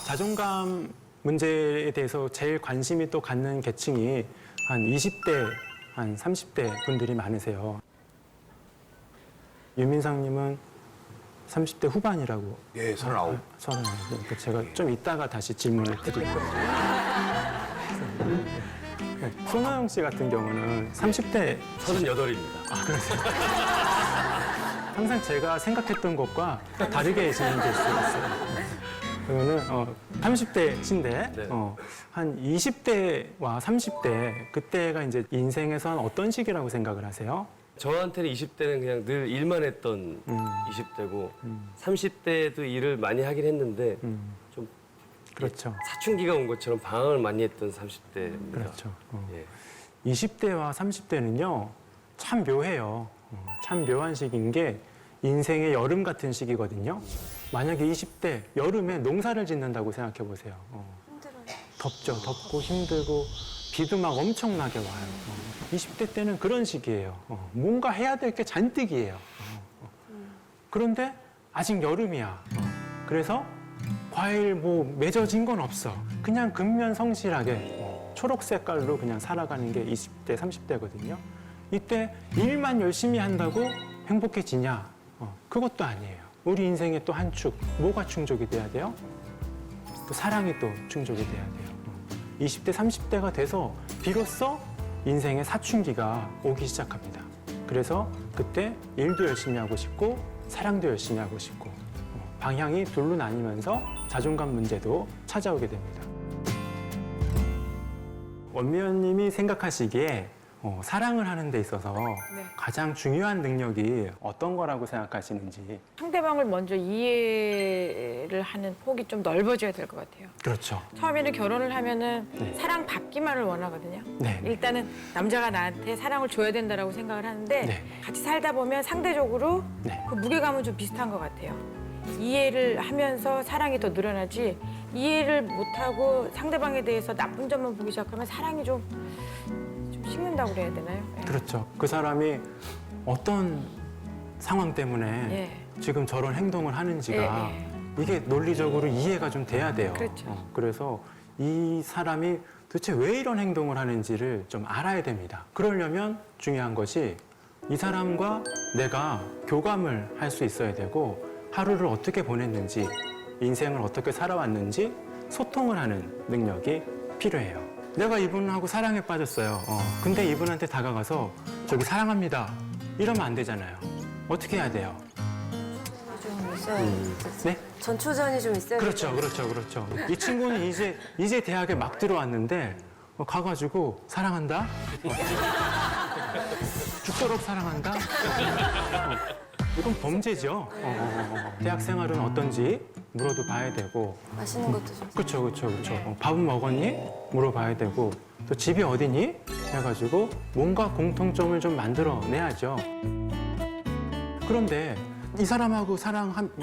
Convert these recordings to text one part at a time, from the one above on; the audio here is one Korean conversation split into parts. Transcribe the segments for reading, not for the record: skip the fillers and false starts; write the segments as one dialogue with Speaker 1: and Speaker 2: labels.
Speaker 1: 자존감 문제에 대해서 제일 관심이 또 갖는 계층이 한 20대, 한 30대 분들이 많으세요. 유민상님은 30대 후반이라고.
Speaker 2: 예, 39.
Speaker 1: 저는 그러니까 제가 좀 이따가 다시 질문을 드릴게요. 손호영 씨 같은 경우는 30대
Speaker 2: 38입니다.
Speaker 1: 아, 그러세요? 항상 제가 생각했던 것과 다르게 진행될 수 있어요. 그러면 30대신데
Speaker 2: 네.
Speaker 1: 한 20대와 30대 그때가 이제 인생에서 한 어떤 시기라고 생각을 하세요?
Speaker 3: 저한테는 20대는 그냥 늘 일만 했던 20대고 30대도 일을 많이 하긴 했는데 좀
Speaker 1: 그렇죠.
Speaker 3: 사춘기가 온 것처럼 방황을 많이 했던 30대입니다.
Speaker 1: 그렇죠.
Speaker 3: 예.
Speaker 1: 20대와 30대는요, 참 묘해요. 참 묘한 시기인 게 인생의 여름 같은 시기거든요. 만약에 20대 여름에 농사를 짓는다고 생각해 보세요.
Speaker 4: 힘들어요.
Speaker 1: 덥죠. 덥고 힘들고 비도 막 엄청나게 와요. 20대 때는 그런 시기예요. 뭔가 해야 될 게 잔뜩이에요. 그런데 아직 여름이야. 그래서 과일 뭐 맺어진 건 없어. 그냥 근면성실하게 초록 색깔로 그냥 살아가는 게 20대, 30대거든요. 이때 일만 열심히 한다고 행복해지냐? 그것도 아니에요. 우리 인생의 또 한 축, 뭐가 충족이 돼야 돼요? 또 사랑이 또 충족이 돼야 돼요. 20대, 30대가 돼서 비로소 인생의 사춘기가 오기 시작합니다. 그래서 그때 일도 열심히 하고 싶고 사랑도 열심히 하고 싶고 방향이 둘로 나뉘면서 자존감 문제도 찾아오게 됩니다. 원미연님이 생각하시기에 사랑을 하는 데 있어서
Speaker 4: 네.
Speaker 1: 가장 중요한 능력이 어떤 거라고 생각하시는지.
Speaker 4: 상대방을 먼저 이해를 하는 폭이 좀 넓어져야 될 것 같아요.
Speaker 1: 그렇죠.
Speaker 4: 처음에는 결혼을 하면은
Speaker 1: 네.
Speaker 4: 사랑받기만을 원하거든요.
Speaker 1: 네.
Speaker 4: 일단은 남자가 나한테 사랑을 줘야 된다라고 생각을 하는데
Speaker 1: 네.
Speaker 4: 같이 살다 보면 상대적으로
Speaker 1: 네.
Speaker 4: 그 무게감은 좀 비슷한 것 같아요. 이해를 하면서 사랑이 더 늘어나지 이해를 못하고 상대방에 대해서 나쁜 점만 보기 시작하면 사랑이 좀 식는다고 그래야 되나요? 예.
Speaker 1: 그렇죠. 그 사람이 어떤 상황 때문에
Speaker 4: 예.
Speaker 1: 지금 저런 행동을 하는지가
Speaker 4: 예,
Speaker 1: 이게 논리적으로 이해가 좀 돼야 돼요.
Speaker 4: 그렇죠.
Speaker 1: 그래서 이 사람이 도대체 왜 이런 행동을 하는지를 좀 알아야 됩니다. 그러려면 중요한 것이 이 사람과 내가 교감을 할 수 있어야 되고 하루를 어떻게 보냈는지 인생을 어떻게 살아왔는지 소통을 하는 능력이 필요해요. 내가 이분하고 사랑에 빠졌어요. 근데 이분한테 다가가서 저기 사랑합니다. 이러면 안 되잖아요. 어떻게 해야 돼요?
Speaker 5: 좀 있어야
Speaker 1: 네?
Speaker 5: 전초전이 좀 있어야
Speaker 1: 그렇죠, 그렇죠, 그렇죠. 이 친구는 이제 대학에 막 들어왔는데 가가지고 사랑한다? 죽도록 사랑한다? 이건 범죄죠. 대학 생활은 어떤지 물어도 봐야 되고.
Speaker 5: 맛있는 것도 좀
Speaker 1: 그렇죠, 그렇죠, 그렇죠. 밥은 먹었니? 물어봐야 되고. 또 집이 어디니? 해가지고 뭔가 공통점을 좀 만들어내야죠. 그런데 이 사람하고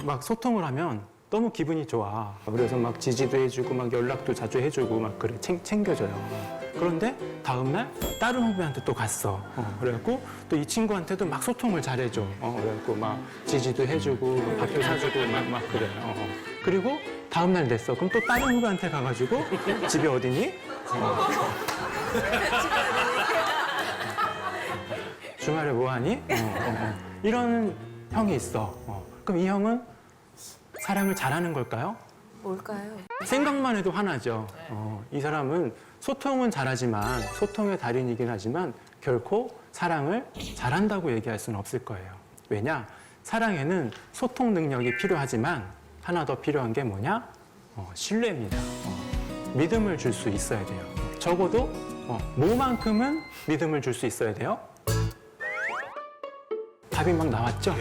Speaker 1: 막 소통을 하면 너무 기분이 좋아. 그래서 막 지지도 해주고 막 연락도 자주 해주고 막 그래 챙겨줘요. 그런데 다음날 다른 후배한테 또 갔어. 그래갖고 또 이 친구한테도 막 소통을 잘해줘. 그래갖고 막 지지도 해주고 밥도 사주고 막 그래. 그리고 다음날 냈어. 그럼 또 다른 후배한테 가가지고 집이 어디니? 주말에 뭐 하니? 이런 형이 있어. 그럼 이 형은 사랑을 잘하는 걸까요?
Speaker 5: 뭘까요?
Speaker 1: 생각만 해도 화나죠. 이 사람은 소통은 잘하지만 소통의 달인이긴 하지만 결코 사랑을 잘한다고 얘기할 수는 없을 거예요. 왜냐? 사랑에는 소통 능력이 필요하지만 하나 더 필요한 게 뭐냐? 신뢰입니다. 믿음을 줄 수 있어야 돼요. 적어도 뭐만큼은 믿음을 줄 수 있어야 돼요? 답이 막 나왔죠?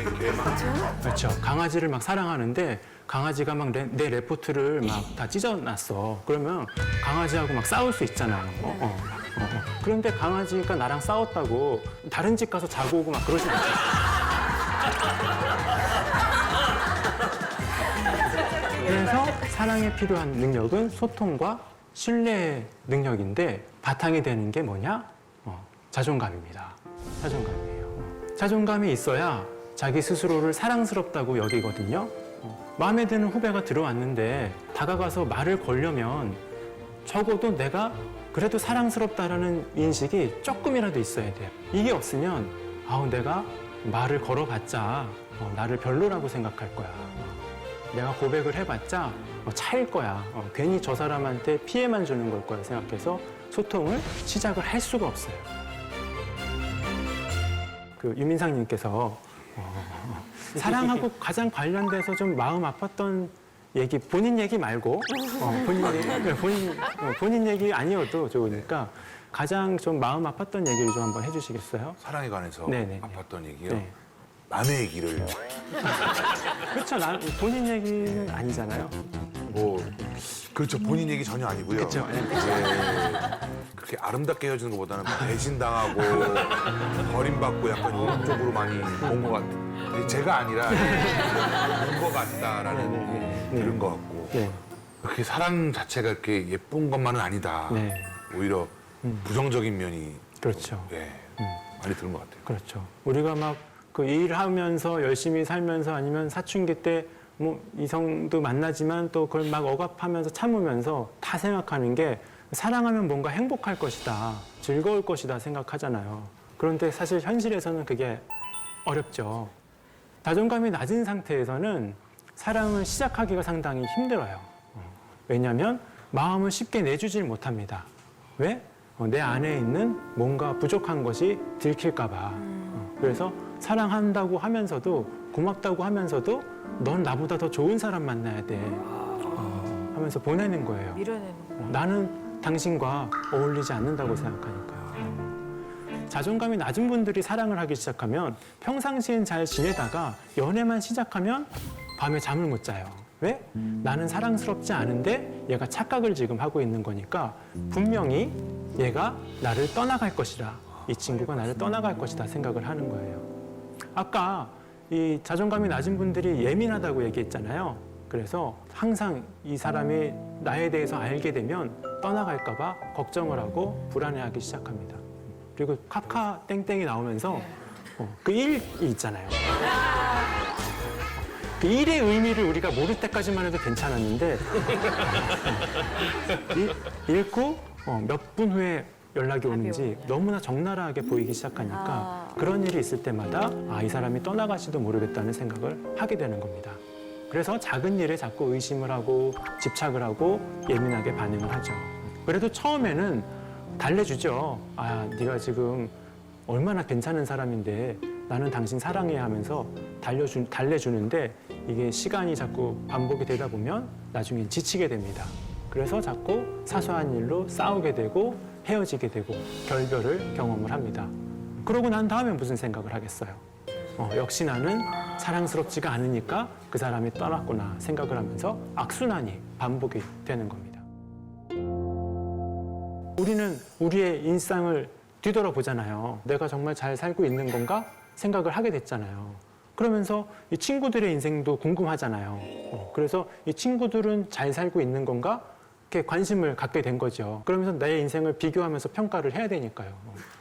Speaker 1: 그렇죠. 강아지를 막 사랑하는데 강아지가 막 내 레포트를 막 다 찢어놨어. 그러면 강아지하고 막 싸울 수 있잖아요. 그런데 강아지가 나랑 싸웠다고 다른 집 가서 자고 오고 막 그러지 않죠. 그래서 사랑에 필요한 능력은 소통과 신뢰 능력인데 바탕이 되는 게 뭐냐? 자존감입니다. 자존감이에요. 자존감이 있어야 자기 스스로를 사랑스럽다고 여기거든요. 마음에 드는 후배가 들어왔는데 다가가서 말을 걸려면 적어도 내가 그래도 사랑스럽다라는 인식이 조금이라도 있어야 돼요. 이게 없으면 아우 내가 말을 걸어봤자 나를 별로라고 생각할 거야. 내가 고백을 해봤자 차일 거야. 괜히 저 사람한테 피해만 주는 걸 거야 생각해서 소통을 시작을 할 수가 없어요. 그 유민상님께서 사랑하고 가장 관련돼서 좀 마음 아팠던 얘기, 본인 얘기 말고 본인 얘기 아니어도 좋으니까 가장 좀 마음 아팠던 얘기를 좀 한번 해주시겠어요?
Speaker 2: 사랑에 관해서
Speaker 1: 네네.
Speaker 2: 아팠던 얘기요.
Speaker 1: 네.
Speaker 2: 남의 얘기를
Speaker 1: 그렇죠. 본인 얘기는 아니잖아요.
Speaker 2: 뭐 그렇죠. 본인 얘기 전혀 아니고요.
Speaker 1: 그렇죠. 네.
Speaker 2: 그렇게 아름답게 헤어지는 것보다는 배신당하고 버림받고 약간 이런 쪽으로 많이 본 것 같아요. 제가 아니라 본 것 같다라는 들은 것 같고
Speaker 1: 네.
Speaker 2: 그렇게 사랑 자체가 이렇게 예쁜 것만은 아니다.
Speaker 1: 네.
Speaker 2: 오히려 부정적인 면이
Speaker 1: 그렇죠.
Speaker 2: 예, 많이 들은 것 같아요.
Speaker 1: 그렇죠. 우리가 막 그 일하면서 열심히 살면서 아니면 사춘기 때 뭐 이성도 만나지만 또 그걸 막 억압하면서 참으면서 다 생각하는 게 사랑하면 뭔가 행복할 것이다, 즐거울 것이다 생각하잖아요. 그런데 사실 현실에서는 그게 어렵죠. 자존감이 낮은 상태에서는 사랑을 시작하기가 상당히 힘들어요. 왜냐하면 마음을 쉽게 내주질 못합니다. 왜? 내 안에 있는 뭔가 부족한 것이 들킬까 봐. 그래서 사랑한다고 하면서도 고맙다고 하면서도 넌 나보다 더 좋은 사람 만나야 돼 하면서 보내는 거예요.
Speaker 4: 밀어내는 거.
Speaker 1: 나는 당신과 어울리지 않는다고 생각하니까요. 자존감이 낮은 분들이 사랑을 하기 시작하면 평상시엔 잘 지내다가 연애만 시작하면 밤에 잠을 못 자요. 왜? 나는 사랑스럽지 않은데 얘가 착각을 지금 하고 있는 거니까 분명히 얘가 나를 떠나갈 것이다. 이 친구가 나를 떠나갈 것이다 생각을 하는 거예요. 아까 이 자존감이 낮은 분들이 예민하다고 얘기했잖아요. 그래서 항상 이 사람이 나에 대해서 알게 되면 떠나갈까 봐 걱정을 하고 불안해하기 시작합니다. 그리고 카카 땡땡이 나오면서 그 일이 있잖아요. 그 일의 의미를 우리가 모를 때까지만 해도 괜찮았는데 읽고 몇 분 후에 연락이 오는지 너무나 적나라하게 보이기 시작하니까 그런 일이 있을 때마다 이 사람이 떠나갈지도 모르겠다는 생각을 하게 되는 겁니다. 그래서 작은 일에 자꾸 의심을 하고 집착을 하고 예민하게 반응을 하죠. 그래도 처음에는 달래주죠. 네가 지금 얼마나 괜찮은 사람인데 나는 당신 사랑해 하면서 달래주는데 이게 시간이 자꾸 반복이 되다 보면 나중엔 지치게 됩니다. 그래서 자꾸 사소한 일로 싸우게 되고 헤어지게 되고 결별을 경험을 합니다. 그러고 난 다음에 무슨 생각을 하겠어요? 역시 나는 사랑스럽지가 않으니까 그 사람이 떠났구나 생각을 하면서 악순환이 반복이 되는 겁니다. 우리는 우리의 일상을 뒤돌아보잖아요. 내가 정말 잘 살고 있는 건가 생각을 하게 됐잖아요. 그러면서 이 친구들의 인생도 궁금하잖아요. 그래서 이 친구들은 잘 살고 있는 건가? 이렇게 관심을 갖게 된 거죠. 그러면서 내 인생을 비교하면서 평가를 해야 되니까요.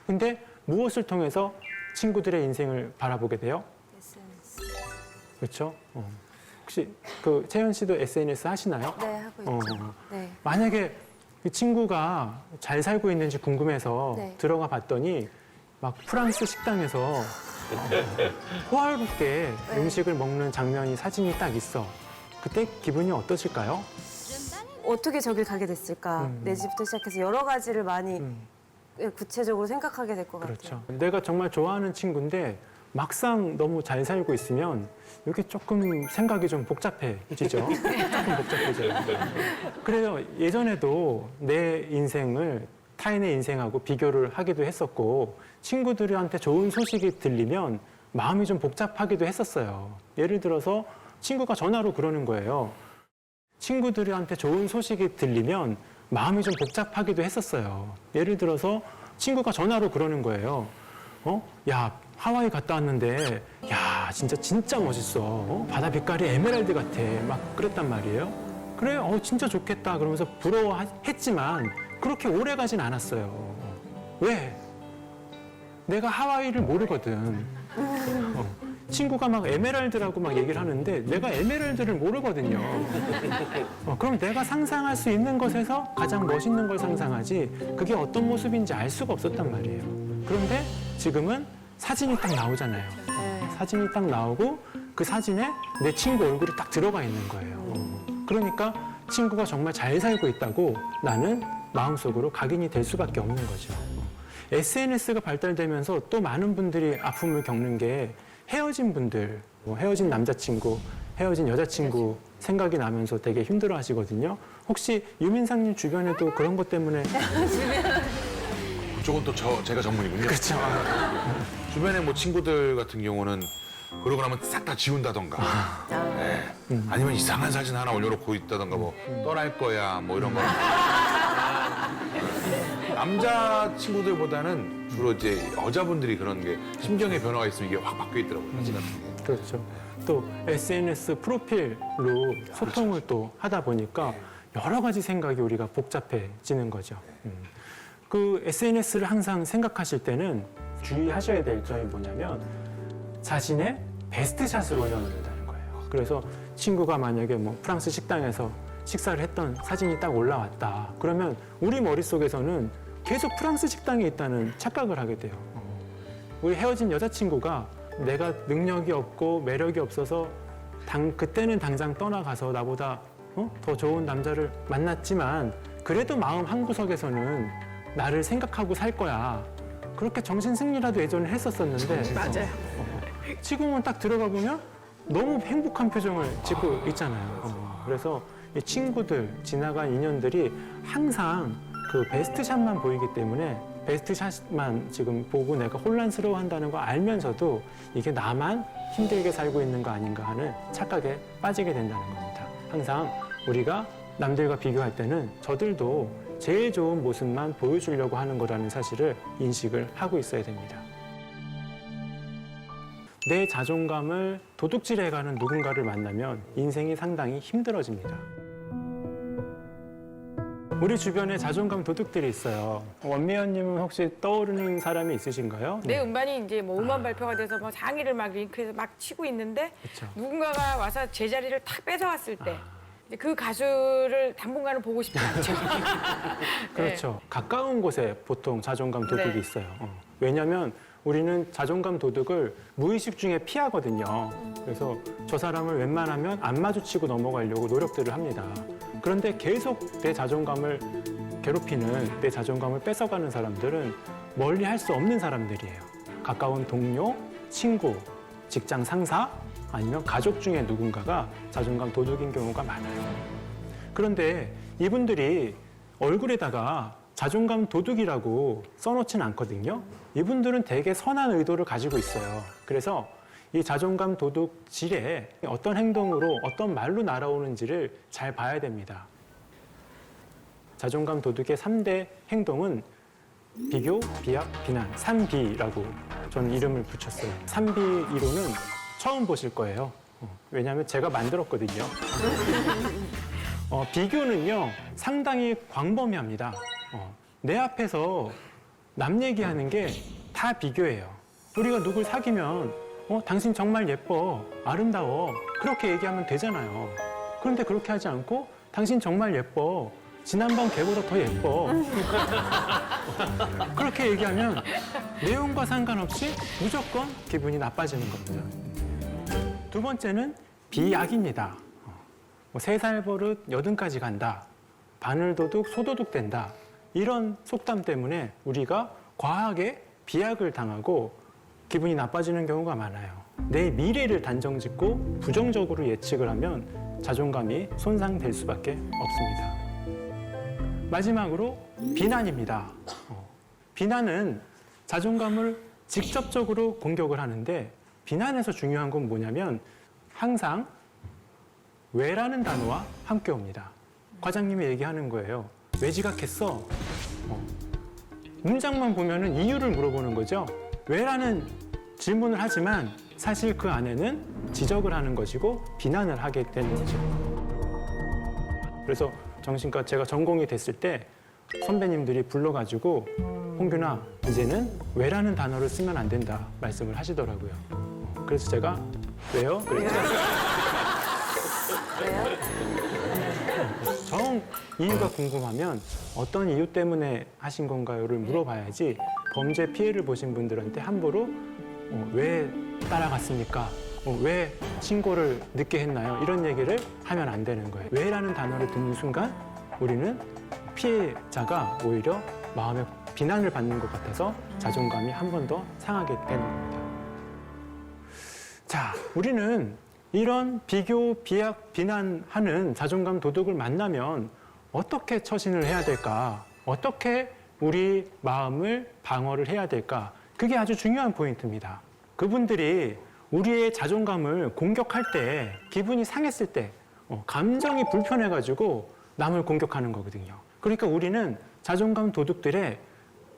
Speaker 1: 근데 무엇을 통해서 친구들의 인생을 바라보게 돼요?
Speaker 5: SNS.
Speaker 1: 그렇죠? 혹시 그 채연 씨도 SNS 하시나요?
Speaker 5: 네, 하고 있죠. 네.
Speaker 1: 만약에 그 친구가 잘 살고 있는지 궁금해서
Speaker 5: 네.
Speaker 1: 들어가 봤더니 막 프랑스 식당에서 호화롭게 음식을 먹는 장면이 사진이 딱 있어. 그때 기분이 어떠실까요?
Speaker 5: 어떻게 저길 가게 됐을까? 내 집부터 시작해서 여러 가지를 많이 구체적으로 생각하게 될 것 같아요.
Speaker 1: 그렇죠. 내가 정말 좋아하는 친구인데 막상 너무 잘 살고 있으면 이게 조금 생각이 좀 복잡해지죠. 조금 복잡해져요. 그래요. 예전에도 내 인생을 타인의 인생하고 비교를 하기도 했었고 친구들한테 좋은 소식이 들리면 마음이 좀 복잡하기도 했었어요. 예를 들어서 친구가 전화로 그러는 거예요. 친구들한테 좋은 소식이 들리면 마음이 좀 복잡하기도 했었어요. 예를 들어서 친구가 전화로 그러는 거예요. 야, 하와이 갔다 왔는데, 야, 진짜 멋있어. 바다 빛깔이 에메랄드 같아. 막 그랬단 말이에요. 그래, 진짜 좋겠다. 그러면서 부러워했지만 그렇게 오래 가진 않았어요. 왜? 내가 하와이를 모르거든. 친구가 막 에메랄드라고 막 얘기를 하는데 내가 에메랄드를 모르거든요. 그럼 내가 상상할 수 있는 것에서 가장 멋있는 걸 상상하지 그게 어떤 모습인지 알 수가 없었단 말이에요. 그런데 지금은 사진이 딱 나오잖아요. 사진이 딱 나오고 그 사진에 내 친구 얼굴이 딱 들어가 있는 거예요. 그러니까 친구가 정말 잘 살고 있다고 나는 마음속으로 각인이 될 수밖에 없는 거죠. SNS가 발달되면서 또 많은 분들이 아픔을 겪는 게 헤어진 분들, 뭐 헤어진 남자친구, 헤어진 여자친구 생각이 나면서 되게 힘들어 하시거든요. 혹시 유민상님 주변에도 그런 것 때문에
Speaker 2: 그쪽은 또 제가 전문이군요.
Speaker 1: 그렇죠.
Speaker 2: 주변에 뭐 친구들 같은 경우는 그러고 나면 싹 다 지운다던가. 네. 아니면 이상한 사진 하나 올려놓고 있다던가 뭐 떠날 거야 뭐 이런 거. 남자 친구들보다는 주로 이제 여자분들이 그런 게 심경의 변화가 있으면 이게 확 바뀌어 있더라고요. 사진 같은 게.
Speaker 1: 그렇죠. 또 SNS 프로필로 소통을 또 하다 보니까 여러 가지 생각이 우리가 복잡해지는 거죠. 그 SNS를 항상 생각하실 때는 주의하셔야 될 점이 뭐냐면 자신의 베스트샷을 올려놓는다는 거예요. 그래서 친구가 만약에 뭐 프랑스 식당에서 식사를 했던 사진이 딱 올라왔다. 그러면 우리 머릿속에서는 계속 프랑스 식당에 있다는 착각을 하게 돼요. 우리 헤어진 여자친구가 내가 능력이 없고 매력이 없어서 그때는 당장 떠나가서 나보다 더 좋은 남자를 만났지만 그래도 마음 한구석에서는 나를 생각하고 살 거야. 그렇게 정신승리라도 예전에 했었었는데
Speaker 4: 맞아요.
Speaker 1: 지금은 딱 들어가 보면 너무 행복한 표정을 짓고 있잖아요. 그래서 이 친구들, 지나간 인연들이 항상 그 베스트샷만 보이기 때문에 베스트샷만 지금 보고 내가 혼란스러워한다는 거 알면서도 이게 나만 힘들게 살고 있는 거 아닌가 하는 착각에 빠지게 된다는 겁니다. 항상 우리가 남들과 비교할 때는 저들도 제일 좋은 모습만 보여주려고 하는 거라는 사실을 인식을 하고 있어야 됩니다. 내 자존감을 도둑질해가는 누군가를 만나면 인생이 상당히 힘들어집니다. 우리 주변에 자존감 도둑들이 있어요. 원미연님은 혹시 떠오르는 사람이 있으신가요?
Speaker 4: 내 음반이 이제 뭐 음원 발표가 돼서 뭐 상의를 막 링크해서 막 치고 있는데
Speaker 1: 그쵸.
Speaker 4: 누군가가 와서 제 자리를 탁 뺏어왔을 때 이제 그 가수를 당분간은 보고 싶지 않죠.
Speaker 1: 그렇죠. 가까운 곳에 보통 자존감 도둑이
Speaker 4: 네.
Speaker 1: 있어요. 왜냐하면 우리는 자존감 도둑을 무의식 중에 피하거든요. 그래서 저 사람을 웬만하면 안 마주치고 넘어가려고 노력들을 합니다. 그런데 계속 내 자존감을 괴롭히는, 내 자존감을 뺏어가는 사람들은 멀리 할 수 없는 사람들이에요. 가까운 동료, 친구, 직장 상사, 아니면 가족 중에 누군가가 자존감 도둑인 경우가 많아요. 그런데 이분들이 얼굴에다가 자존감 도둑이라고 써놓지는 않거든요. 이분들은 되게 선한 의도를 가지고 있어요. 그래서 이 자존감 도둑 질에 어떤 행동으로 어떤 말로 날아오는지를 잘 봐야 됩니다. 자존감 도둑의 3대 행동은 비교, 비약, 비난, 3비라고 저는 이름을 붙였어요. 3비 이론은 처음 보실 거예요. 왜냐하면 제가 만들었거든요. 비교는요, 상당히 광범위합니다. 내 앞에서 남 얘기하는 게 다 비교예요. 우리가 누굴 사귀면 당신 정말 예뻐, 아름다워 그렇게 얘기하면 되잖아요. 그런데 그렇게 하지 않고 당신 정말 예뻐, 지난번 걔보다 더 예뻐 그렇게 얘기하면 내용과 상관없이 무조건 기분이 나빠지는 겁니다. 두 번째는 비약입니다. 3살 버릇 80까지 간다, 바늘도둑 소도둑 된다, 이런 속담 때문에 우리가 과하게 비약을 당하고 기분이 나빠지는 경우가 많아요. 내 미래를 단정짓고 부정적으로 예측을 하면 자존감이 손상될 수밖에 없습니다. 마지막으로 비난입니다. 비난은 자존감을 직접적으로 공격을 하는데, 비난에서 중요한 건 뭐냐면 항상 왜라는 단어와 함께 옵니다. 과장님이 얘기하는 거예요. 왜 지각했어? 문장만 보면은 이유를 물어보는 거죠. 왜라는 질문을 하지만 사실 그 안에는 지적을 하는 것이고 비난을 하게 되는 거죠. 그래서 정신과 제가 전공이 됐을 때 선배님들이 불러가지고 홍균아, 이제는 왜라는 단어를 쓰면 안 된다 말씀을 하시더라고요. 그래서 제가 왜요? 그랬죠.
Speaker 5: 왜요?
Speaker 1: 정 이유가 궁금하면 어떤 이유 때문에 하신 건가요를 물어봐야지 범죄 피해를 보신 분들한테 함부로 왜 따라갔습니까? 왜 신고를 늦게 했나요? 이런 얘기를 하면 안 되는 거예요. 왜라는 단어를 듣는 순간 우리는 피해자가 오히려 마음에 비난을 받는 것 같아서 자존감이 한 번 더 상하게 되는 겁니다. 자, 우리는 이런 비교, 비약, 비난하는 자존감 도둑을 만나면 어떻게 처신을 해야 될까? 어떻게 우리 마음을 방어를 해야 될까? 그게 아주 중요한 포인트입니다. 그분들이 우리의 자존감을 공격할 때, 기분이 상했을 때, 감정이 불편해가지고 남을 공격하는 거거든요. 그러니까 우리는 자존감 도둑들의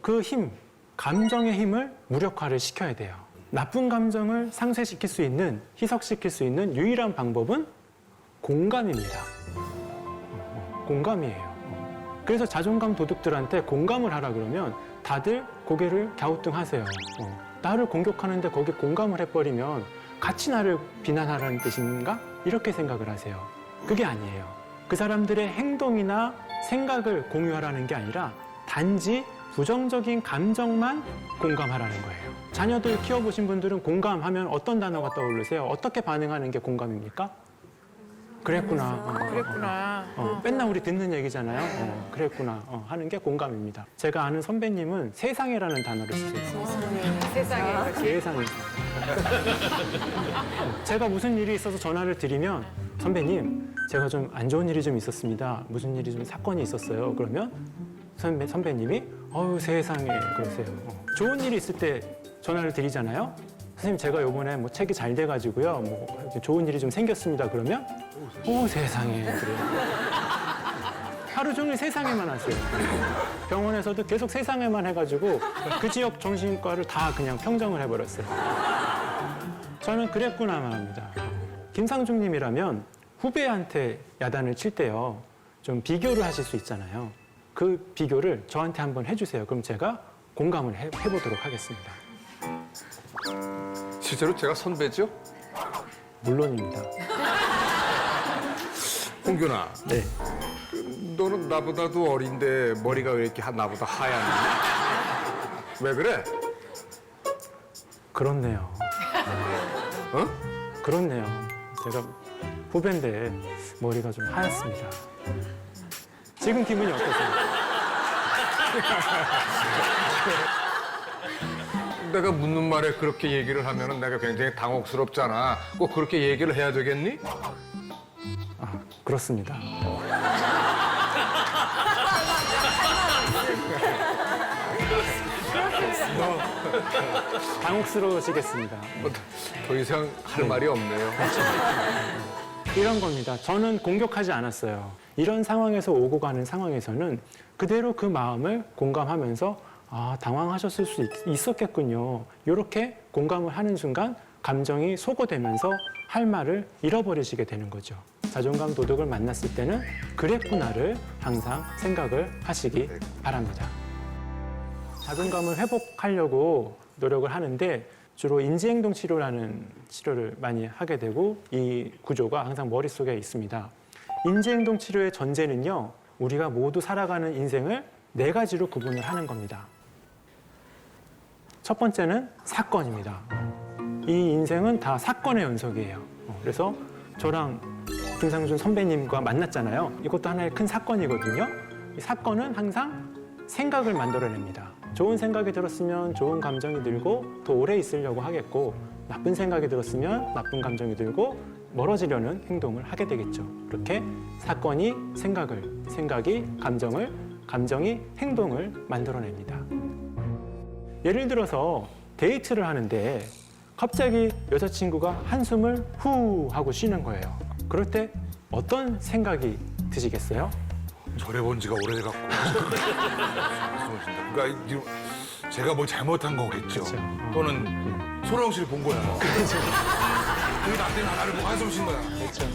Speaker 1: 그 힘, 감정의 힘을 무력화를 시켜야 돼요. 나쁜 감정을 상쇄시킬 수 있는, 희석시킬 수 있는 유일한 방법은 공감입니다. 공감이에요. 그래서 자존감 도둑들한테 공감을 하라 그러면 다들 고개를 갸우뚱하세요. 나를 공격하는데 거기에 공감을 해버리면 같이 나를 비난하라는 뜻인가? 이렇게 생각을 하세요. 그게 아니에요. 그 사람들의 행동이나 생각을 공유하라는 게 아니라 단지 부정적인 감정만 공감하라는 거예요. 자녀들 키워보신 분들은 공감하면 어떤 단어가 떠오르세요? 어떻게 반응하는 게 공감입니까? 그랬구나.
Speaker 4: 그랬구나.
Speaker 1: 맨날 우리 듣는 얘기잖아요. 그랬구나. 하는 게 공감입니다. 제가 아는 선배님은 세상에라는 단어를 쓰세요.
Speaker 4: 세상에.
Speaker 1: 세상에. 제가 무슨 일이 있어서 전화를 드리면 선배님, 제가 좀 안 좋은 일이 좀 있었습니다. 무슨 일이 좀 사건이 있었어요. 그러면 선배님이 어우 세상에 그러세요. 좋은 일이 있을 때 전화를 드리잖아요. 선생님 제가 요번에 뭐 책이 잘 돼가지고요. 뭐 좋은 일이 좀 생겼습니다. 그러면 오 세상에 그래요. 하루 종일 세상에만 하세요. 병원에서도 계속 세상에만 해가지고 그 지역 정신과를 다 그냥 평정을 해버렸어요. 저는 그랬구나만 합니다. 김상중님이라면 후배한테 야단을 칠 때요. 좀 비교를 하실 수 있잖아요. 그 비교를 저한테 한번 해주세요. 그럼 제가 공감을 해보도록 하겠습니다.
Speaker 6: 실제로 제가 선배죠?
Speaker 1: 물론입니다.
Speaker 2: 홍균아,
Speaker 1: 네.
Speaker 6: 너는 나보다도 어린데 머리가 왜 이렇게 나보다 하얗니? 왜 그래?
Speaker 1: 그렇네요.
Speaker 6: 어?
Speaker 1: 그렇네요. 제가 후배인데 머리가 좀 하얗습니다. 지금 기분이 어떠세요?
Speaker 6: 내가 묻는 말에 그렇게 얘기를 하면은 내가 굉장히 당혹스럽잖아. 꼭 그렇게 얘기를 해야 되겠니?
Speaker 1: 아, 그렇습니다. 당혹스러우시겠습니다.
Speaker 6: 뭐 더 이상 할 말이 없네요.
Speaker 1: 이런 겁니다. 저는 공격하지 않았어요. 이런 상황에서 오고 가는 상황에서는 그대로 그 마음을 공감하면서 아, 당황하셨을 수 있었겠군요. 이렇게 공감을 하는 순간 감정이 소거되면서 할 말을 잃어버리시게 되는 거죠. 자존감 도둑을 만났을 때는 그랬구나를 항상 생각을 하시기 바랍니다. 자존감을 회복하려고 노력을 하는데 주로 인지행동 치료라는 치료를 많이 하게 되고 이 구조가 항상 머릿속에 있습니다. 인지행동 치료의 전제는요. 우리가 모두 살아가는 인생을 4가지로 구분을 하는 겁니다. 첫 번째는 사건입니다. 이 인생은 다 사건의 연속이에요. 그래서 저랑 김상준 선배님과 만났잖아요. 이것도 하나의 큰 사건이거든요. 이 사건은 항상 생각을 만들어냅니다. 좋은 생각이 들었으면 좋은 감정이 들고 더 오래 있으려고 하겠고 나쁜 생각이 들었으면 나쁜 감정이 들고 멀어지려는 행동을 하게 되겠죠. 그렇게 사건이 생각을, 생각이 감정을, 감정이 행동을 만들어냅니다. 예를 들어서 데이트를 하는데 갑자기 여자친구가 한숨을 후 하고 쉬는 거예요. 그럴 때 어떤 생각이 드시겠어요?
Speaker 2: 저래본 지가 오래돼갖고. 그러니까 제가 뭘 잘못한 거겠죠.
Speaker 1: 그렇죠.
Speaker 2: 또는 손호영 씨를 본 거야. 그게 나 때문에 나를 보고 한숨 쉰 거야.
Speaker 1: 그렇죠.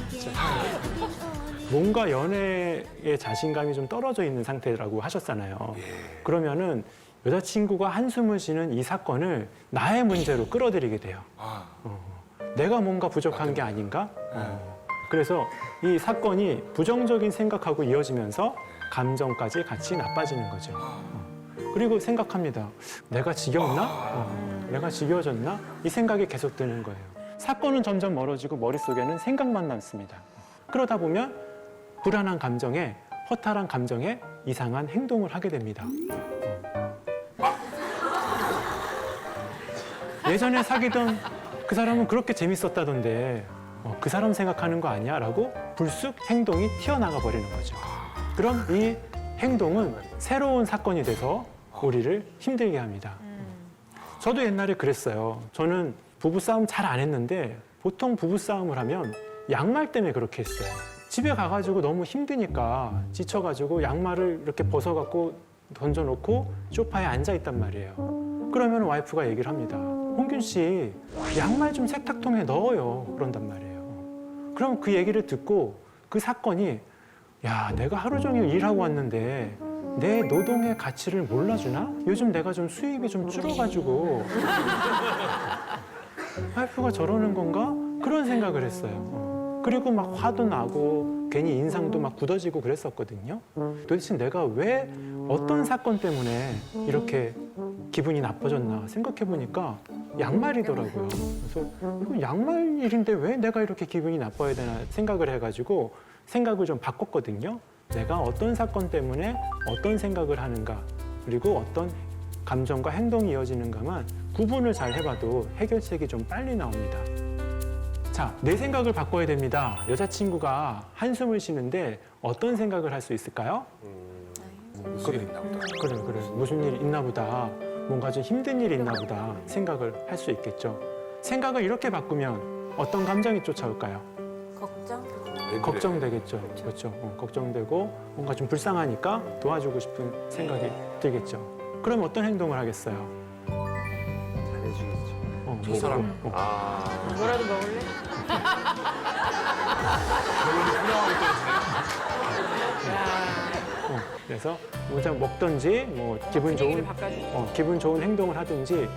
Speaker 1: 뭔가 연애의 자신감이 좀 떨어져 있는 상태라고 하셨잖아요. 그러면은 여자친구가 한숨을 쉬는 이 사건을 나의 문제로 끌어들이게 돼요. 내가 뭔가 부족한 게 아닌가? 그래서 이 사건이 부정적인 생각하고 이어지면서 감정까지 같이 나빠지는 거죠. 그리고 생각합니다. 내가 지겹나? 내가 지겨워졌나? 이 생각이 계속 드는 거예요. 사건은 점점 멀어지고 머릿속에는 생각만 남습니다. 그러다 보면 불안한 감정에, 허탈한 감정에 이상한 행동을 하게 됩니다. 예전에 사귀던 그 사람은 그렇게 재밌었다던데 그 사람 생각하는 거 아니야? 라고 불쑥 행동이 튀어나가 버리는 거죠. 그럼 이 행동은 새로운 사건이 돼서 우리를 힘들게 합니다. 저도 옛날에 그랬어요. 저는 부부싸움 잘 안 했는데 보통 부부싸움을 하면 양말 때문에 그렇게 했어요. 집에 가가지고 너무 힘드니까 지쳐가지고 양말을 이렇게 벗어갖고 던져놓고 소파에 앉아있단 말이에요. 그러면 와이프가 얘기를 합니다. 홍균 씨, 양말 좀 세탁통에 넣어요. 그런단 말이에요. 그럼 그 얘기를 듣고 그 사건이 야, 내가 하루 종일 일하고 왔는데 내 노동의 가치를 몰라주나? 요즘 내가 좀 수입이 좀 줄어가지고 와이프가 저러는 건가? 그런 생각을 했어요. 그리고 막 화도 나고 괜히 인상도 막 굳어지고 그랬었거든요. 도대체 내가 왜 어떤 사건 때문에 이렇게 기분이 나빠졌나 생각해 보니까 양말이더라고요. 그래서 이거 양말 일인데 왜 내가 이렇게 기분이 나빠야 되나 생각을 해가지고 생각을 좀 바꿨거든요. 내가 어떤 사건 때문에 어떤 생각을 하는가, 그리고 어떤 감정과 행동이 이어지는가만 구분을 잘 해봐도 해결책이 좀 빨리 나옵니다. 자, 내 생각을 바꿔야 됩니다. 여자친구가 한숨을 쉬는데 어떤 생각을 할 수 있을까요?
Speaker 2: 무슨 일 있나 보다.
Speaker 1: 그래. 무슨 일이 있나 보다. 뭔가 좀 힘든 일이 있나 보다. 생각을 할 수 있겠죠. 생각을 이렇게 바꾸면 어떤 감정이 쫓아올까요?
Speaker 5: 걱정?
Speaker 2: 왜 그래?
Speaker 1: 걱정되겠죠. 그렇죠. 걱정되고 뭔가 좀 불쌍하니까 도와주고 싶은 생각이 들겠죠. 그럼 어떤 행동을 하겠어요?
Speaker 3: 잘해주겠죠.
Speaker 2: 저 사람.
Speaker 4: 뭐라도 먹을래?
Speaker 1: 그래서 그냥 먹든지 뭐 기분
Speaker 4: 분위기를
Speaker 1: 좋은
Speaker 4: 바꿔주고.
Speaker 1: 기분 좋은 행동을 하든지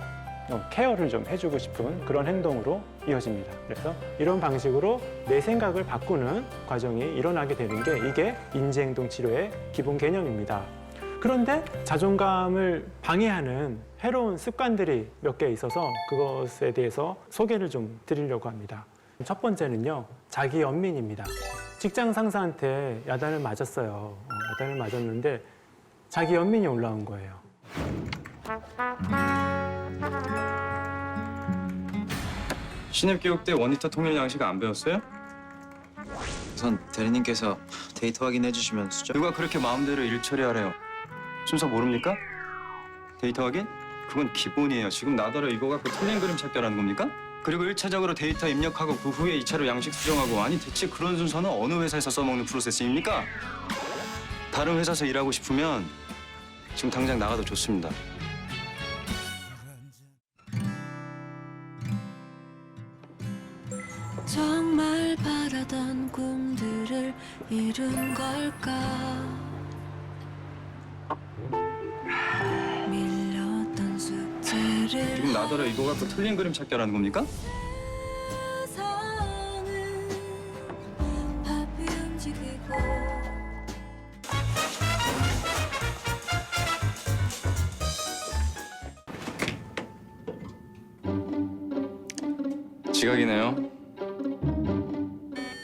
Speaker 1: 케어를 좀 해주고 싶은 그런 행동으로 이어집니다. 그래서 이런 방식으로 내 생각을 바꾸는 과정이 일어나게 되는 게 이게 인지행동 치료의 기본 개념입니다. 그런데 자존감을 방해하는 해로운 습관들이 몇 개 있어서 그것에 대해서 소개를 좀 드리려고 합니다. 첫 번째는요, 자기 연민입니다. 직장 상사한테 야단을 맞았어요. 야단을 맞았는데 자기 연민이 올라온 거예요.
Speaker 7: 신입교육 때 원리터 통일 양식 안 배웠어요?
Speaker 8: 우선 대리님께서 데이터 확인해 주시면 수정.
Speaker 7: 누가 그렇게 마음대로 일 처리하래요? 순서 모릅니까? 데이터 확인? 그건 기본이에요. 지금 나더러 이거 갖고 틀린 그림 찾기라는 겁니까? 그리고 1차적으로 데이터 입력하고 그 후에 2차로 양식 수정하고, 아니 대체 그런 순서는 어느 회사에서 써먹는 프로세스입니까? 다른 회사에서 일하고 싶으면 지금 당장 나가도 좋습니다.
Speaker 9: 정말 바라던 꿈들을 이룬 걸까? 밀렸던 숙제를
Speaker 7: 지금 나더러 이거 갖고 틀린 그림 찾기라는 겁니까?
Speaker 9: 세상은 바삐 움직이고
Speaker 7: 지각이네요.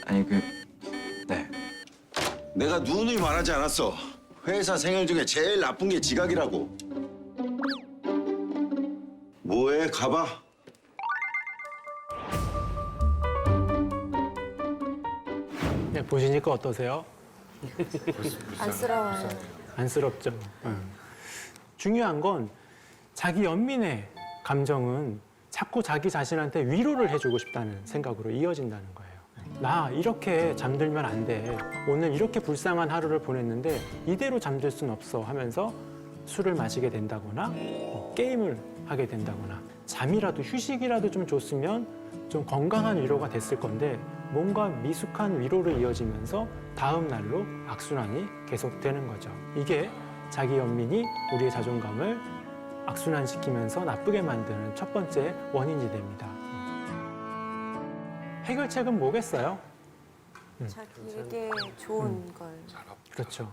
Speaker 8: 아니 네.
Speaker 10: 내가 누누이 말하지 않았어. 회사 생활 중에 제일 나쁜 게 지각이라고. 뭐해? 가봐.
Speaker 1: 네, 보시니까 어떠세요?
Speaker 5: 안쓰러워요.
Speaker 1: 안쓰럽죠. 중요한 건 자기 연민의 감정은 자꾸 자기 자신한테 위로를 해주고 싶다는 생각으로 이어진다는 거예요. 나 이렇게 잠들면 안 돼. 오늘 이렇게 불쌍한 하루를 보냈는데 이대로 잠들 순 없어 하면서 술을 마시게 된다거나 게임을 하게 된다거나 잠이라도 휴식이라도 좀 줬으면 좀 건강한 위로가 됐을 건데 뭔가 미숙한 위로로 이어지면서 다음 날로 악순환이 계속되는 거죠. 이게 자기 연민이 우리의 자존감을 악순환시키면서 나쁘게 만드는 첫 번째 원인이 됩니다. 해결책은 뭐겠어요?
Speaker 5: 자기에게 좋은 걸.
Speaker 1: 그렇죠.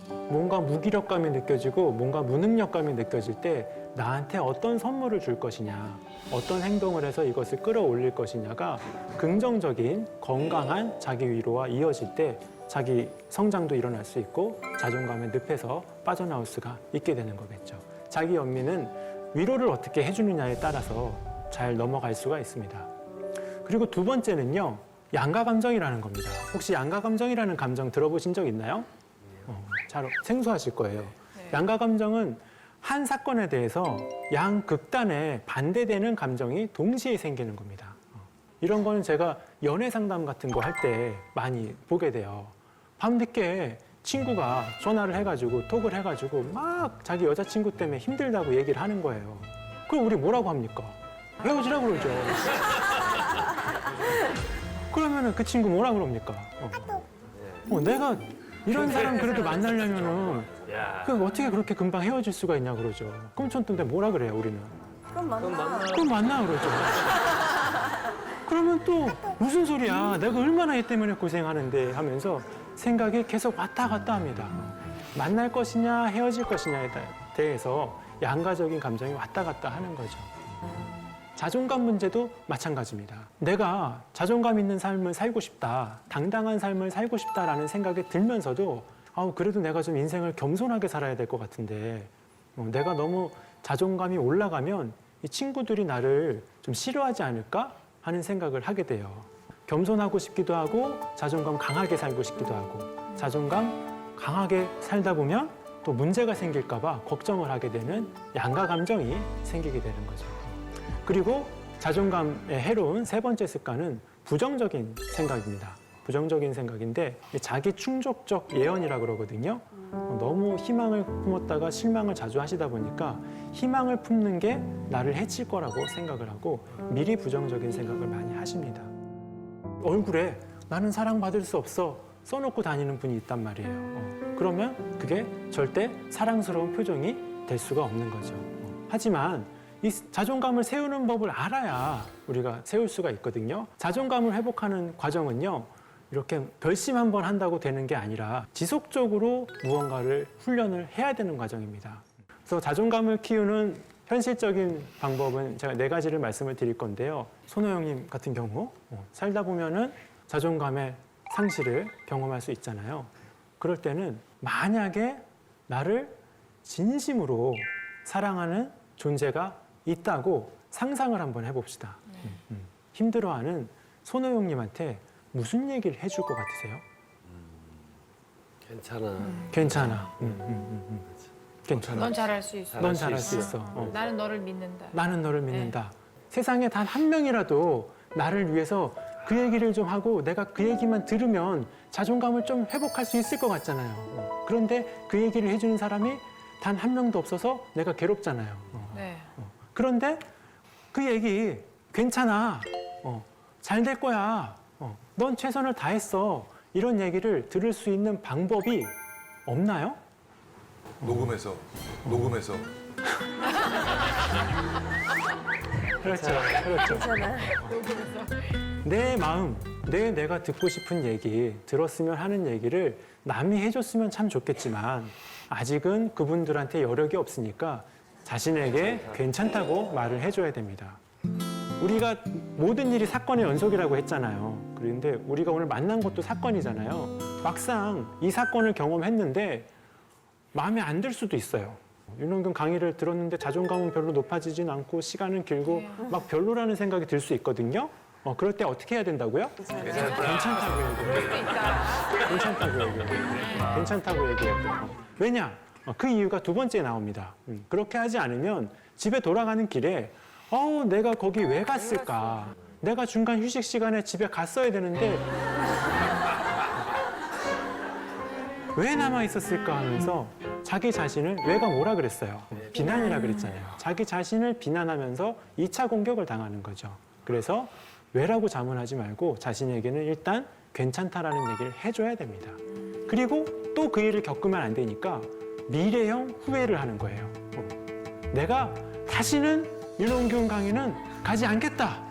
Speaker 1: 뭔가 무기력감이 느껴지고 뭔가 무능력감이 느껴질 때 나한테 어떤 선물을 줄 것이냐, 어떤 행동을 해서 이것을 끌어올릴 것이냐가 긍정적인 건강한 자기 위로와 이어질 때 자기 성장도 일어날 수 있고 자존감의 늪에서 빠져나올 수가 있게 되는 거겠죠. 자기 연민은 위로를 어떻게 해주느냐에 따라서 잘 넘어갈 수가 있습니다. 그리고 두 번째는요, 양가 감정이라는 겁니다. 혹시 양가 감정이라는 감정 들어보신 적 있나요? 잘 생소하실 거예요. 양가 감정은 한 사건에 대해서 양극단에 반대되는 감정이 동시에 생기는 겁니다. 이런 거는 제가 연애 상담 같은 거 할 때 많이 보게 돼요. 밤늦게 친구가 전화를 해가지고 톡을 해가지고 막 자기 여자친구 때문에 힘들다고 얘기를 하는 거예요. 그럼 우리 뭐라고 합니까? 헤어지라고 그러죠. 그러면은 그 친구 뭐라 그럽니까? 내가 이런 사람 그래도 만나려면은
Speaker 3: 야.
Speaker 1: 그 어떻게 그렇게 금방 헤어질 수가 있냐 그러죠. 그럼 전 근데 뭐라 그래요 우리는?
Speaker 5: 그럼 만나.
Speaker 1: 그럼 만나 그러죠. 그러면 또 무슨 소리야? 내가 얼마나 얘 때문에 고생하는데 하면서 생각이 계속 왔다 갔다 합니다. 만날 것이냐 헤어질 것이냐에 대해서 양가적인 감정이 왔다 갔다 하는 거죠. 자존감 문제도 마찬가지입니다. 내가 자존감 있는 삶을 살고 싶다, 당당한 삶을 살고 싶다라는 생각이 들면서도 그래도 내가 좀 인생을 겸손하게 살아야 될 것 같은데 내가 너무 자존감이 올라가면 이 친구들이 나를 좀 싫어하지 않을까 하는 생각을 하게 돼요. 겸손하고 싶기도 하고 자존감 강하게 살고 싶기도 하고 자존감 강하게 살다 보면 또 문제가 생길까 봐 걱정을 하게 되는 양가 감정이 생기게 되는 거죠. 그리고 자존감에 해로운 세 번째 습관은 부정적인 생각입니다. 부정적인 생각인데 자기 충족적 예언이라 그러거든요. 너무 희망을 품었다가 실망을 자주 하시다 보니까 희망을 품는 게 나를 해칠 거라고 생각을 하고 미리 부정적인 생각을 많이 하십니다. 얼굴에 나는 사랑받을 수 없어 써놓고 다니는 분이 있단 말이에요. 그러면 그게 절대 사랑스러운 표정이 될 수가 없는 거죠. 하지만 이 자존감을 세우는 법을 알아야 우리가 세울 수가 있거든요. 자존감을 회복하는 과정은요, 이렇게 결심 한번 한다고 되는 게 아니라 지속적으로 무언가를 훈련을 해야 되는 과정입니다. 그래서 자존감을 키우는 현실적인 방법은 제가 4가지를 말씀을 드릴 건데요. 손호영님 같은 경우 살다 보면은 자존감의 상실을 경험할 수 있잖아요. 그럴 때는 만약에 나를 진심으로 사랑하는 존재가 있다고 상상을 한번 해봅시다. 힘들어하는 손호영님한테 무슨 얘기를 해줄 것 같으세요?
Speaker 3: 괜찮아.
Speaker 1: 괜찮아. 괜찮아.
Speaker 4: 넌 잘할 수 있어.
Speaker 1: 넌 잘할 수 있어.
Speaker 4: 나는 너를 믿는다.
Speaker 1: 나는 너를 믿는다. 세상에 단 한 명이라도 나를 위해서 그 얘기를 좀 하고 내가 그 얘기만 들으면 자존감을 좀 회복할 수 있을 것 같잖아요. 그런데 그 얘기를 해주는 사람이 단 한 명도 없어서 내가 괴롭잖아요.
Speaker 4: 네.
Speaker 1: 그런데 그 얘기 괜찮아. 잘 될 거야. 넌 최선을 다했어. 이런 얘기를 들을 수 있는 방법이 없나요?
Speaker 2: 녹음해서.
Speaker 1: 그렇죠. 그렇죠.
Speaker 5: 괜찮아.
Speaker 1: 내 마음, 내가 듣고 싶은 얘기, 들었으면 하는 얘기를 남이 해줬으면 참 좋겠지만 아직은 그분들한테 여력이 없으니까 자신에게 괜찮다고 말을 해줘야 됩니다. 우리가 모든 일이 사건의 연속이라고 했잖아요. 그런데 우리가 오늘 만난 것도 사건이잖아요. 막상 이 사건을 경험했는데 마음에 안 들 수도 있어요. 윤원근 강의를 들었는데 자존감은 별로 높아지진 않고 시간은 길고 막 별로라는 생각이 들 수 있거든요. 그럴 때 어떻게 해야 된다고요? 괜찮다고 얘기해요. 괜찮다고 얘기해요. 괜찮다고 얘기해요. 왜냐? 그 이유가 두 번째에 나옵니다. 그렇게 하지 않으면 집에 돌아가는 길에 내가 거기 왜 갔을까? 내가 중간 휴식 시간에 집에 갔어야 되는데 왜 남아 있었을까 하면서 자기 자신을 왜가 뭐라 그랬어요? 비난이라 그랬잖아요. 자기 자신을 비난하면서 2차 공격을 당하는 거죠. 그래서 왜라고 자문하지 말고 자신에게는 일단 괜찮다라는 얘기를 해줘야 됩니다. 그리고 또 그 일을 겪으면 안 되니까 미래형 후회를 하는 거예요. 내가 다시는 윤원균 강의는 가지 않겠다.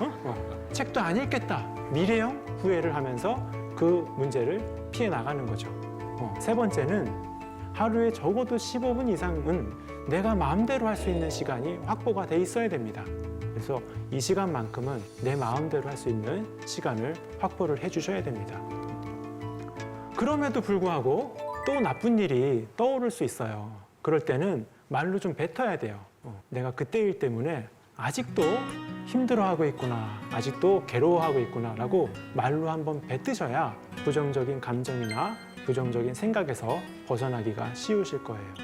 Speaker 1: 책도 안 읽겠다. 미래형 후회를 하면서 그 문제를 피해 나가는 거죠. 세 번째는 하루에 적어도 15분 이상은 내가 마음대로 할 수 있는 시간이 확보가 돼 있어야 됩니다. 그래서 이 시간만큼은 내 마음대로 할 수 있는 시간을 확보를 해주셔야 됩니다. 그럼에도 불구하고 또 나쁜 일이 떠오를 수 있어요. 그럴 때는 말로 좀 뱉어야 돼요. 내가 그때 일 때문에 아직도 힘들어하고 있구나, 아직도 괴로워하고 있구나라고 말로 한번 뱉으셔야 부정적인 감정이나 부정적인 생각에서 벗어나기가 쉬우실 거예요.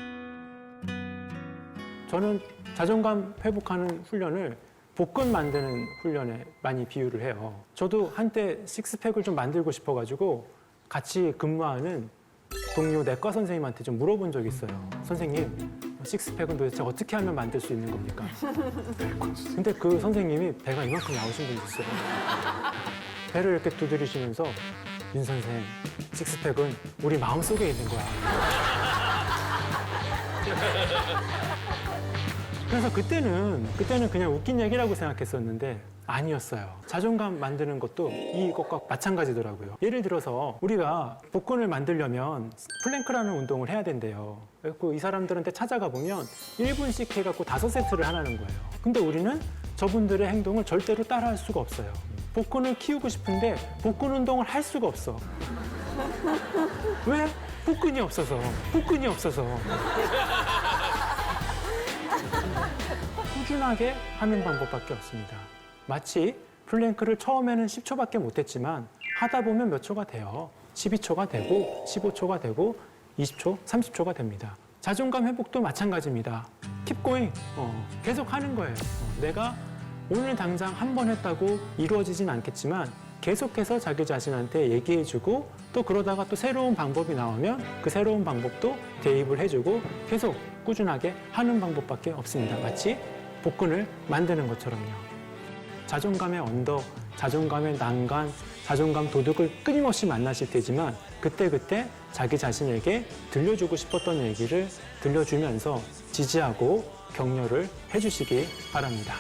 Speaker 1: 저는 자존감 회복하는 훈련을 복근 만드는 훈련에 많이 비유를 해요. 저도 한때 식스팩을 좀 만들고 싶어가지고 같이 근무하는 동료 내과 선생님한테 좀 물어본 적이 있어요. 선생님, 식스팩은 도대체 어떻게 하면 만들 수 있는 겁니까? 근데 그 선생님이 배가 이만큼 나오신 분이 있어요. 배를 이렇게 두드리시면서 윤 선생, 식스팩은 우리 마음속에 있는 거야. 그래서 그때는 그냥 웃긴 얘기라고 생각했었는데 아니었어요. 자존감 만드는 것도 이것과 마찬가지더라고요. 예를 들어서 우리가 복근을 만들려면 플랭크라는 운동을 해야 된대요. 그래서 이 사람들한테 찾아가 보면 1분씩 해갖고 5세트를 하라는 거예요. 근데 우리는 저분들의 행동을 절대로 따라할 수가 없어요. 복근을 키우고 싶은데 복근 운동을 할 수가 없어. 왜? 복근이 없어서. 꾸준하게 하는 방법밖에 없습니다. 마치 플랭크를 처음에는 10초밖에 못했지만 하다 보면 몇 초가 돼요. 12초가 되고 15초가 되고 20초, 30초가 됩니다. 자존감 회복도 마찬가지입니다. Keep going. 계속 하는 거예요. 내가 오늘 당장 한 번 했다고 이루어지진 않겠지만 계속해서 자기 자신한테 얘기해주고 또 그러다가 또 새로운 방법이 나오면 그 새로운 방법도 대입을 해주고 계속 꾸준하게 하는 방법밖에 없습니다. 마치 복근을 만드는 것처럼요. 자존감의 언덕, 자존감의 난간, 자존감 도둑을 끊임없이 만나실 테지만 그때그때 자기 자신에게 들려주고 싶었던 얘기를 들려주면서 지지하고 격려를 해주시기 바랍니다.